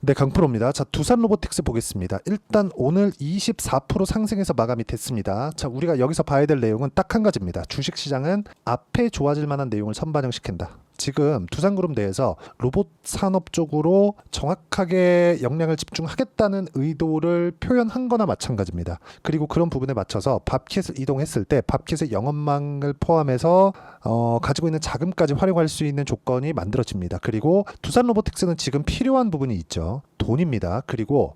네, 강프로입니다. 자, 두산 로보틱스 보겠습니다. 일단 오늘 24% 상승해서 마감이 됐습니다. 자, 우리가 여기서 봐야 될 내용은 딱 한 가지입니다. 주식시장은 앞에 좋아질 만한 내용을 선반영시킨다. 지금 두산그룹 내에서 로봇 산업 쪽으로 정확하게 역량을 집중하겠다는 의도를 표현한 거나 마찬가지입니다. 그리고 그런 부분에 맞춰서 밥킷을 이동했을 때 밥킷의 영업망을 포함해서 가지고 있는 자금까지 활용할 수 있는 조건이 만들어집니다. 그리고 두산 로보틱스는 지금 필요한 부분이 있죠. 돈입니다. 그리고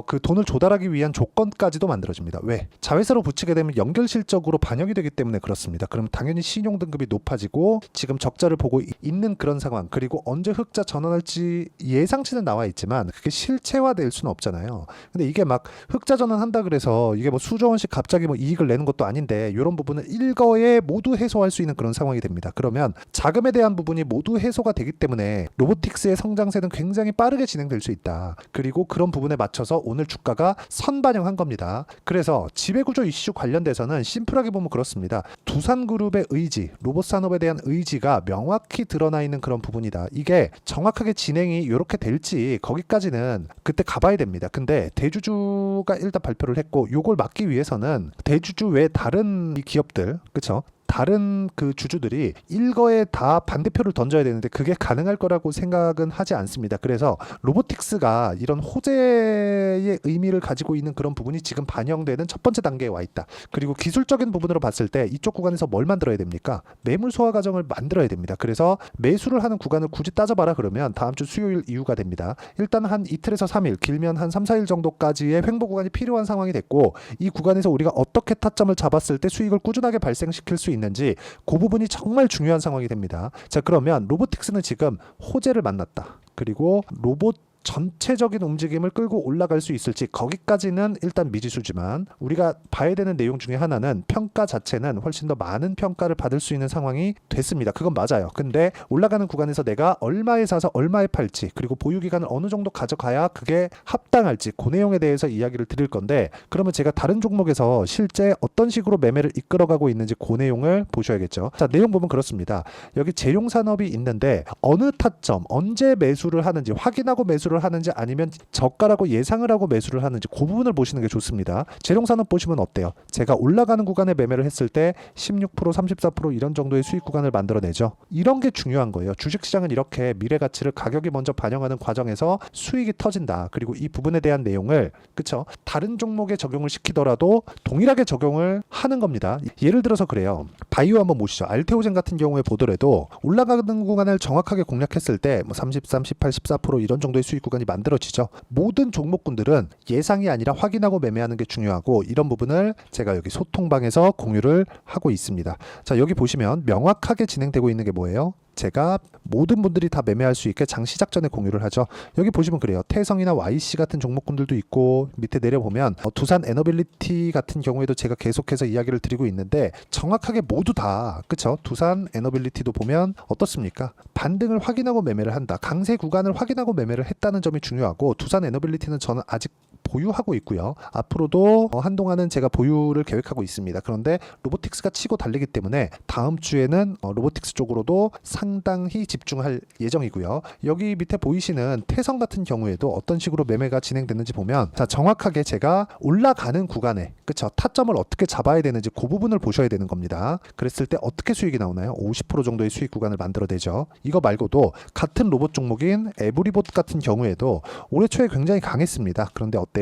그 돈을 조달하기 위한 조건까지도 만들어집니다. 왜? 자회사로 붙이게 되면 연결 실적으로 반영이 되기 때문에 그렇습니다. 그럼 당연히 신용 등급이 높아지고 지금 적자를 보고 있는 그런 상황, 그리고 언제 흑자 전환할지 예상치는 나와 있지만 그게 실체화될 수는 없잖아요. 근데 이게 막 흑자 전환한다 그래서 이게 뭐 수조 원씩 갑자기 뭐 이익을 내는 것도 아닌데 이런 부분을 일거에 모두 해소할 수 있는 그런 상황이 됩니다. 그러면 자금에 대한 부분이 모두 해소가 되기 때문에 로보틱스의 성장세는 굉장히 빠르게 진행될 수 있다. 그리고 그런 부분에 맞춰서 오늘 주가가 선반영한 겁니다. 그래서 지배구조 이슈 관련돼서는 심플하게 보면 그렇습니다. 두산그룹의 의지, 로봇 산업에 대한 의지가 명확히 드러나 있는 그런 부분이다. 이게 정확하게 진행이 이렇게 될지 거기까지는 그때 가봐야 됩니다. 근데 대주주가 일단 발표를 했고 요걸 막기 위해서는 대주주 외 다른 기업들, 그쵸? 다른 그 주주들이 일거에 다 반대표를 던져야 되는데 그게 가능할 거라고 생각은 하지 않습니다. 그래서 로보틱스가 이런 호재의 의미를 가지고 있는 그런 부분이 지금 반영되는 첫 번째 단계에 와 있다. 그리고 기술적인 부분으로 봤을 때 이쪽 구간에서 뭘 만들어야 됩니까? 매물 소화 과정을 만들어야 됩니다. 그래서 매수를 하는 구간을 굳이 따져봐라 그러면 다음 주 수요일 이후가 됩니다. 일단 한 이틀에서 3일, 길면 한 3, 4일 정도까지의 횡보 구간이 필요한 상황이 됐고 이 구간에서 우리가 어떻게 타점을 잡았을 때 수익을 꾸준하게 발생시킬 수 있는지 그 부분이 정말 중요한 상황이 됩니다. 자, 그러면 로보틱스는 지금 호재를 만났다. 그리고 로봇 전체적인 움직임을 끌고 올라갈 수 있을지 거기까지는 일단 미지수지만 우리가 봐야 되는 내용 중에 하나는 평가 자체는 훨씬 더 많은 평가를 받을 수 있는 상황이 됐습니다. 그건 맞아요. 근데 올라가는 구간에서 내가 얼마에 사서 얼마에 팔지 그리고 보유 기간을 어느 정도 가져가야 그게 합당할지 그 내용에 대해서 이야기를 드릴 건데 그러면 제가 다른 종목에서 실제 어떤 식으로 매매를 이끌어가고 있는지 그 내용을 보셔야겠죠. 자, 내용 보면 그렇습니다. 여기 재용 산업이 있는데 어느 타점 언제 매수를 하는지 확인하고 매수를 하는지 아니면 저가라고 예상을 하고 매수를 하는지 그 부분을 보시는 게 좋습니다. 재룡산업 보시면 어때요? 제가 올라가는 구간에 매매를 했을 때 16%, 34% 이런 정도의 수익 구간을 만들어내죠. 이런 게 중요한 거예요. 주식시장은 이렇게 미래 가치를 가격이 먼저 반영하는 과정에서 수익이 터진다. 그리고 이 부분에 대한 내용을 그쵸? 다른 종목에 적용을 시키더라도 동일하게 적용을 하는 겁니다. 예를 들어서 그래요. 바이오 한번 보시죠. 알테오젠 같은 경우에 보더라도 올라가는 구간을 정확하게 공략했을 때 뭐 33, 18, 14% 이런 정도의 수익 구간이 만들어지죠. 모든 종목군들은 예상이 아니라 확인하고 매매하는 게 중요하고 이런 부분을 제가 여기 소통방에서 공유를 하고 있습니다. 자, 여기 보시면 명확하게 진행되고 있는 게 뭐예요? 제가 모든 분들이 다 매매할 수 있게 장 시작 전에 공유를 하죠. 여기 보시면 그래요. 태성이나 YC 같은 종목군들도 있고 밑에 내려보면 두산 에너빌리티 같은 경우에도 제가 계속해서 이야기를 드리고 있는데 정확하게 모두 다 그쵸? 두산 에너빌리티도 보면 어떻습니까? 반등을 확인하고 매매를 한다. 강세 구간을 확인하고 매매를 했다는 점이 중요하고 두산 에너빌리티는 저는 아직 보유하고 있고요. 앞으로도 한동안은 제가 보유를 계획하고 있습니다. 그런데 로보틱스가 치고 달리기 때문에 다음 주에는 로보틱스 쪽으로도 상당히 집중할 예정이고요. 여기 밑에 보이시는 태성 같은 경우에도 어떤 식으로 매매가 진행됐는지 보면 자, 정확하게 제가 올라가는 구간에 그쵸? 타점을 어떻게 잡아야 되는지 그 부분을 보셔야 되는 겁니다. 그랬을 때 어떻게 수익이 나오나요? 50% 정도의 수익 구간을 만들어내죠. 이거 말고도 같은 로봇 종목인 에브리봇 같은 경우에도 올해 초에 굉장히 강했습니다. 그런데 어때요?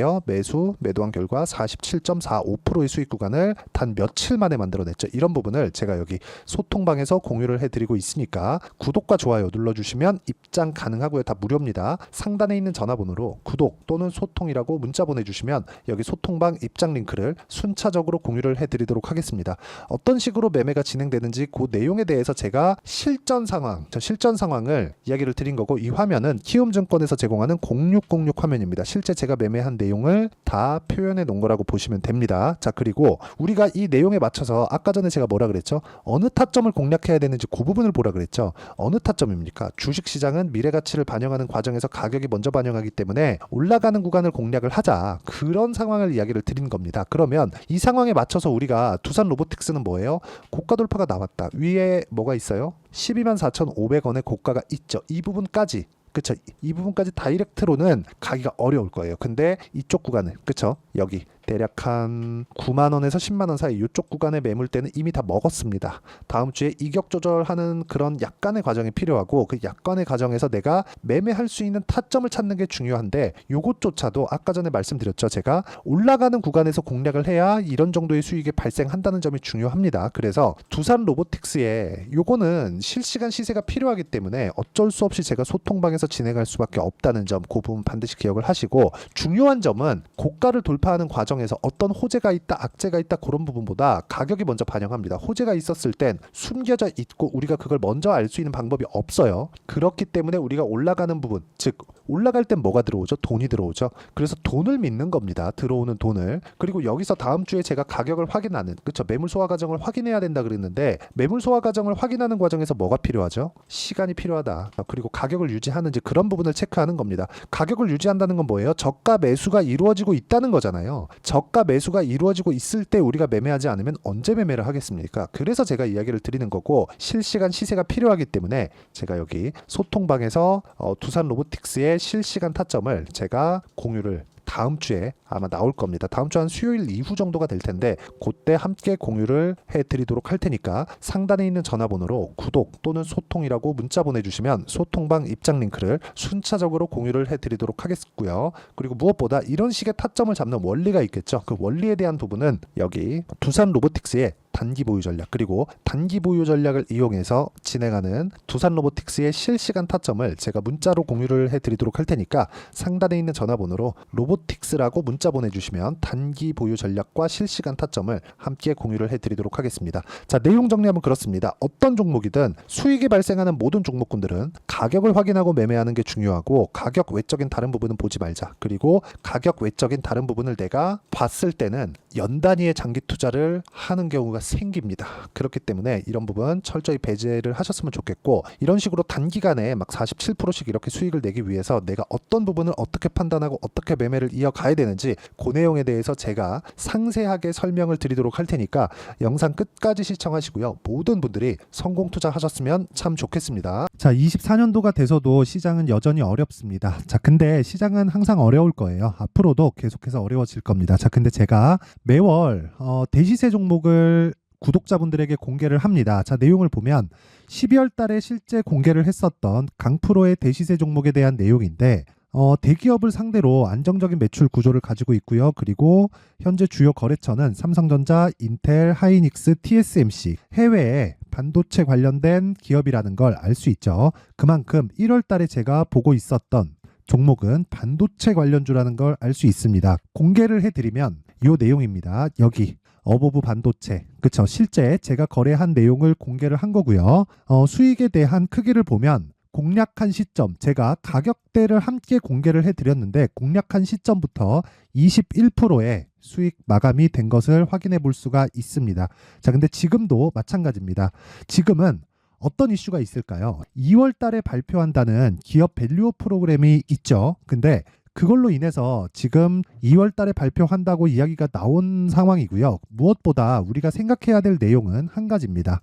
매도한 결과 47.45%의 수익 구간을 단 며칠 만에 만들어냈죠. 이런 부분을 제가 여기 소통방에서 공유를 해드리고 있으니까 구독과 좋아요 눌러주시면 입장 가능하고요. 다 무료입니다. 상단에 있는 전화번호로 구독 또는 소통이라고 문자 보내주시면 여기 소통방 입장 링크를 순차적으로 공유를 해드리도록 하겠습니다. 어떤 식으로 매매가 진행되는지 그 내용에 대해서 제가 실전 상황을 이야기를 드린 거고 이 화면은 키움증권에서 제공하는 0606 화면입니다. 실제 제가 매매한 내용을 다 표현해 놓은 거라고 보시면 됩니다. 자, 그리고 우리가 이 내용에 맞춰서 아까 전에 제가 뭐라 그랬죠? 어느 타점을 공략해야 되는지 그 부분을 보라 그랬죠. 어느 타점입니까? 주식시장은 미래가치를 반영하는 과정에서 가격이 먼저 반영하기 때문에 올라가는 구간을 공략을 하자. 그런 상황을 이야기를 드린 겁니다. 그러면 이 상황에 맞춰서 우리가 두산 로보틱스는 뭐예요? 고가 돌파가 나왔다. 위에 뭐가 있어요? 124,500원의 고가가 있죠. 이 부분까지 그쵸? 이 부분까지 다이렉트로는 가기가 어려울 거예요. 근데 이쪽 구간은, 그쵸? 여기 대략 한 9만 원에서 10만 원 사이 이쪽 구간의 매물대는 이미 다 먹었습니다. 다음 주에 이격 조절하는 그런 약간의 과정이 필요하고, 그 약간의 과정에서 내가 매매할 수 있는 타점을 찾는 게 중요한데, 요것조차도 아까 전에 말씀드렸죠. 제가 올라가는 구간에서 공략을 해야 이런 정도의 수익이 발생한다는 점이 중요합니다. 그래서 두산 로보틱스에 요거는 실시간 시세가 필요하기 때문에 어쩔 수 없이 제가 소통방에서 진행할 수밖에 없다는 점, 그 부분 반드시 기억을 하시고, 중요한 점은 고가를 돌파하는 과정에서 어떤 호재가 있다, 악재가 있다, 그런 부분보다 가격이 먼저 반영합니다. 호재가 있었을 땐 숨겨져 있고 우리가 그걸 먼저 알 수 있는 방법이 없어요. 그렇기 때문에 우리가 올라가는 부분, 즉 올라갈 땐 뭐가 들어오죠? 돈이 들어오죠. 그래서 돈을 믿는 겁니다. 들어오는 돈을. 그리고 여기서 다음 주에 제가 가격을 확인하는, 그쵸? 매물 소화 과정을 확인해야 된다 그랬는데, 매물 소화 과정을 확인하는 과정에서 뭐가 필요하죠? 시간이 필요하다. 그리고 가격을 유지하는지, 그런 부분을 체크하는 겁니다. 가격을 유지한다는 건 뭐예요? 저가 매수가 이루어지고 있다는 거잖아요. 저가 매수가 이루어지고 있을 때 우리가 매매하지 않으면 언제 매매를 하겠습니까? 그래서 제가 이야기를 드리는 거고, 실시간 시세가 필요하기 때문에 제가 여기 소통방에서 두산 로보틱스의 실시간 타점을 제가 공유를 다음 주에 아마 나올 겁니다. 다음 주 한 수요일 이후 정도가 될 텐데, 그때 함께 공유를 해드리도록 할 테니까 상단에 있는 전화번호로 구독 또는 소통이라고 문자 보내주시면 소통방 입장 링크를 순차적으로 공유를 해드리도록 하겠고요. 그리고 무엇보다 이런 식의 타점을 잡는 원리가 있겠죠. 그 원리에 대한 부분은 여기 두산 로보틱스의 단기 보유 전략, 그리고 단기 보유 전략을 이용해서 진행하는 두산 로보틱스의 실시간 타점을 제가 문자로 공유를 해드리도록 할 테니까 상단에 있는 전화번호로 로보틱스라고 문자 보내주시면 단기 보유 전략과 실시간 타점을 함께 공유를 해드리도록 하겠습니다. 자, 내용 정리하면 그렇습니다. 어떤 종목이든 수익이 발생하는 모든 종목군들은 가격을 확인하고 매매하는 게 중요하고, 가격 외적인 다른 부분은 보지 말자. 그리고 가격 외적인 다른 부분을 내가 봤을 때는 연 단위의 장기 투자를 하는 경우가 생깁니다. 그렇기 때문에 이런 부분 철저히 배제를 하셨으면 좋겠고, 이런 식으로 단기간에 막 47%씩 이렇게 수익을 내기 위해서 내가 어떤 부분을 어떻게 판단하고 어떻게 매매를 이어가야 되는지, 그 내용에 대해서 제가 상세하게 설명을 드리도록 할 테니까 영상 끝까지 시청하시고요. 모든 분들이 성공 투자하셨으면 참 좋겠습니다. 자, 24년도가 돼서도 시장은 여전히 어렵습니다. 자, 근데 시장은 항상 어려울 거예요. 앞으로도 계속해서 어려워질 겁니다. 자, 근데 제가 매월 대시세 종목을 구독자분들에게 공개를 합니다. 자, 내용을 보면 12월 달에 실제 공개를 했었던 강프로의 대시세 종목에 대한 내용인데, 대기업을 상대로 안정적인 매출 구조를 가지고 있고요. 그리고 현재 주요 거래처는 삼성전자, 인텔, 하이닉스, TSMC, 해외에 반도체 관련된 기업이라는 걸 알 수 있죠. 그만큼 1월 달에 제가 보고 있었던 종목은 반도체 관련주라는 걸 알 수 있습니다. 공개를 해드리면 이 내용입니다. 여기 어보브 반도체, 그쵸? 실제 제가 거래한 내용을 공개를 한 거고요. 수익에 대한 크기를 보면 공략한 시점, 제가 가격대를 함께 공개를 해드렸는데 공략한 시점부터 21%의 수익 마감이 된 것을 확인해 볼 수가 있습니다. 자, 근데 지금도 마찬가지입니다. 지금은 어떤 이슈가 있을까요? 2월 달에 발표한다는 기업 밸류업 프로그램이 있죠. 근데 그걸로 인해서 지금 2월 달에 발표한다고 이야기가 나온 상황이고요. 무엇보다 우리가 생각해야 될 내용은 한 가지입니다.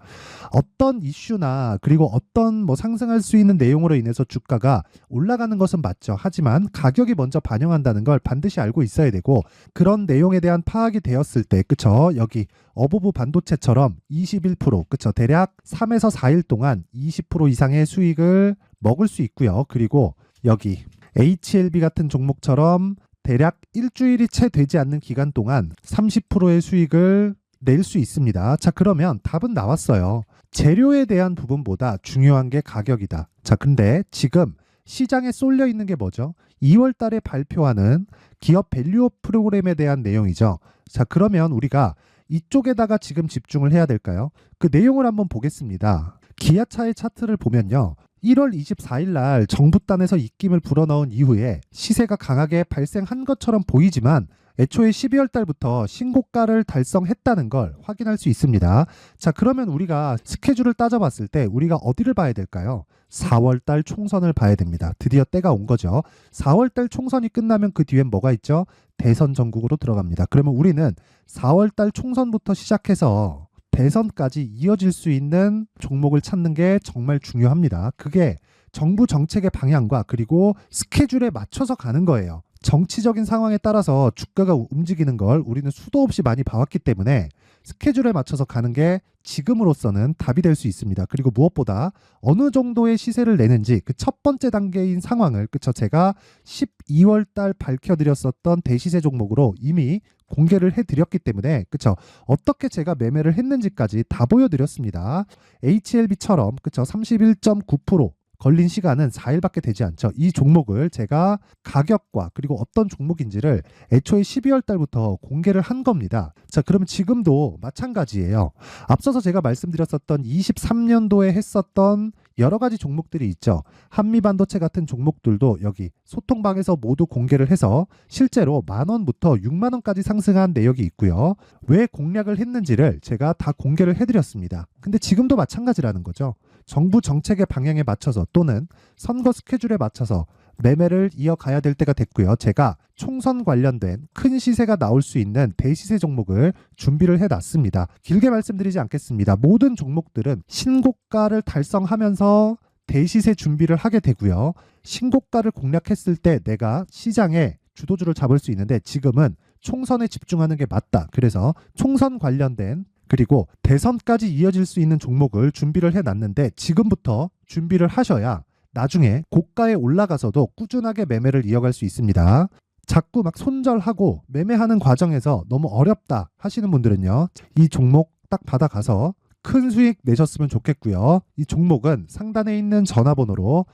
어떤 이슈나 그리고 어떤 상승할 수 있는 내용으로 인해서 주가가 올라가는 것은 맞죠. 하지만 가격이 먼저 반영한다는 걸 반드시 알고 있어야 되고, 그런 내용에 대한 파악이 되었을 때, 그쵸? 여기 어보브 반도체처럼 21%, 그쵸? 대략 3에서 4일 동안 20% 이상의 수익을 먹을 수 있고요. 그리고 여기 HLB 같은 종목처럼 대략 일주일이 채 되지 않는 기간 동안 30%의 수익을 낼 수 있습니다. 자, 그러면 답은 나왔어요. 재료에 대한 부분보다 중요한 게 가격이다. 자, 근데 지금 시장에 쏠려 있는 게 뭐죠? 2월 달에 발표하는 기업 밸류업 프로그램에 대한 내용이죠. 자, 그러면 우리가 이쪽에다가 지금 집중을 해야 될까요? 그 내용을 한번 보겠습니다. 기아차의 차트를 보면요. 1월 24일 날 정부단에서 입김을 불어넣은 이후에 시세가 강하게 발생한 것처럼 보이지만 애초에 12월 달부터 신고가를 달성했다는 걸 확인할 수 있습니다. 자, 그러면 우리가 스케줄을 따져봤을 때 우리가 어디를 봐야 될까요? 4월 달 총선을 봐야 됩니다. 드디어 때가 온 거죠. 4월 달 총선이 끝나면 그 뒤엔 뭐가 있죠? 대선 전국으로 들어갑니다. 그러면 우리는 4월 달 총선부터 시작해서 대선까지 이어질 수 있는 종목을 찾는 게 정말 중요합니다. 그게 정부 정책의 방향과 그리고 스케줄에 맞춰서 가는 거예요. 정치적인 상황에 따라서 주가가 움직이는 걸 우리는 수도 없이 많이 봐왔기 때문에 스케줄에 맞춰서 가는 게 지금으로서는 답이 될 수 있습니다. 그리고 무엇보다 어느 정도의 시세를 내는지 그 첫 번째 단계인 상황을 그쵸 제가 12월 달 밝혀드렸었던 대시세 종목으로 이미 공개를 해드렸기 때문에 그쵸 어떻게 제가 매매를 했는지까지 다 보여드렸습니다. HLB처럼 그쵸 31.9% 걸린 시간은 4일밖에 되지 않죠. 이 종목을 제가 가격과 그리고 어떤 종목인지를 애초에 12월 달부터 공개를 한 겁니다. 자, 그러면 지금도 마찬가지예요. 앞서서 제가 말씀드렸었던 23년도에 했었던 여러 가지 종목들이 있죠. 한미반도체 같은 종목들도 여기 소통방에서 모두 공개를 해서 실제로 10,000원부터 60,000원까지 상승한 내역이 있고요. 왜 공략을 했는지를 제가 다 공개를 해드렸습니다. 근데 지금도 마찬가지라는 거죠. 정부 정책의 방향에 맞춰서 또는 선거 스케줄에 맞춰서 매매를 이어가야 될 때가 됐고요. 제가 총선 관련된 큰 시세가 나올 수 있는 대시세 종목을 준비를 해놨습니다. 길게 말씀드리지 않겠습니다. 모든 종목들은 신고가를 달성하면서 대시세 준비를 하게 되고요. 신고가를 공략했을 때 내가 시장에 주도주를 잡을 수 있는데 지금은 총선에 집중하는 게 맞다. 그래서 총선 관련된 그리고 대선까지 이어질 수 있는 종목을 준비를 해놨는데 지금부터 준비를 하셔야 나중에 고가에 올라가서도 꾸준하게 매매를 이어갈 수 있습니다. 자꾸 막 손절하고 매매하는 과정에서 너무 어렵다 하시는 분들은요. 이 종목 딱 받아가서 큰 수익 내셨으면 좋겠고요. 이 종목은 상단에 있는 전화번호로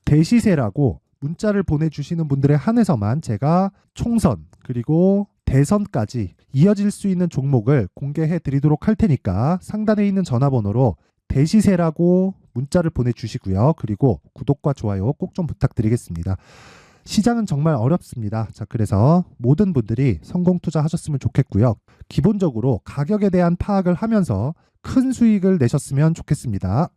대시세라고 문자를 보내주시는 분들에 한해서만 제가 총선 그리고 대선까지 이어질 수 있는 종목을 공개해 드리도록 할 테니까 상단에 있는 전화번호로 대시세라고 문자를 보내주시고요. 그리고 구독과 좋아요 꼭 좀 부탁드리겠습니다. 시장은 정말 어렵습니다. 자, 그래서 모든 분들이 성공 투자하셨으면 좋겠고요. 기본적으로 가격에 대한 파악을 하면서 큰 수익을 내셨으면 좋겠습니다.